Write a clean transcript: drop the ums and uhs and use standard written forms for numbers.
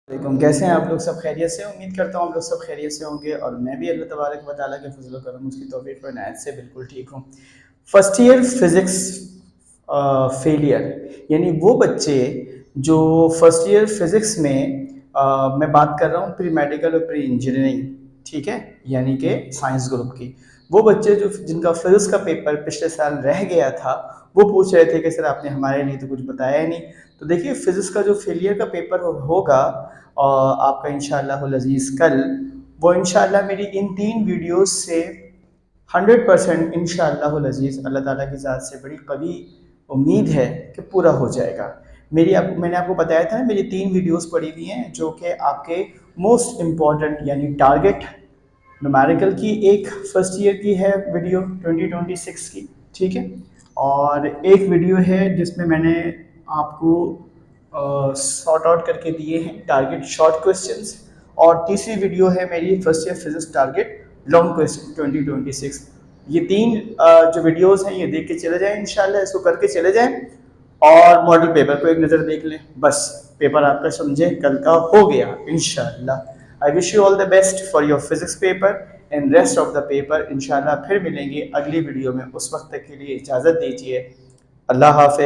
علیکم، کیسے ہیں آپ لوگ؟ سب خیریت سے؟ امید کرتا ہوں آپ لوگ سب خیریت سے ہوں گے، اور میں بھی اللہ تبارک و تعالیٰ کے فضل و کرم، اس کی توفیق و عنایت سے بالکل ٹھیک ہوں۔ فرسٹ ایئر فزکس فیلئر، یعنی وہ بچے جو فرسٹ ایئر فزکس میں میں بات کر رہا ہوں پری میڈیکل اور پری انجینئرنگ، ٹھیک ہے، یعنی کہ سائنس گروپ کی، وہ بچے جو جن کا فزکس کا پیپر پچھلے سال رہ گیا تھا، وہ پوچھ رہے تھے کہ سر آپ نے ہمارے لیے تو کچھ بتایا ہی نہیں۔ تو دیکھیے فزکس کا جو فیلئر کا پیپر ہوگا آپ کا انشاءاللہ العزیز کل، وہ انشاءاللہ میری ان 3 ویڈیوز سے 100% انشاءاللہ العزیز اللہ تعالیٰ کی ذات سے بڑی قوی امید ہے کہ پورا ہو جائے گا۔ میں نے آپ کو بتایا تھا نا، میری 3 ویڈیوز پڑی ہوئی ہیں جو کہ آپ کے موسٹ امپورٹنٹ یعنی ٹارگٹ نومیریکل کی، ایک فرسٹ ایئر کی ہے ویڈیو 2026 کی، ٹھیک ہے، اور ایک ویڈیو ہے جس میں نے آپ کو سارٹ آؤٹ کر کے دیے ہیں ٹارگٹ شارٹ کوسچنس، اور تیسری ویڈیو ہے میری first year physics target long question 2026۔ یہ 3 جو ویڈیوز ہیں یہ دیکھ کے چلے جائیں، انشاءاللہ اس کو کر کے چلے جائیں، اور ماڈل پیپر کو ایک نظر دیکھ لیں، بس پیپر آپ کا سمجھے کل کا ہو گیا انشاءاللہ۔ I wish you all the best for your physics paper and rest of the paper۔ انشاءاللہ پھر ملیں گے اگلی ویڈیو میں، اس وقت تک کے لیے اجازت دیجیے، اللہ حافظ۔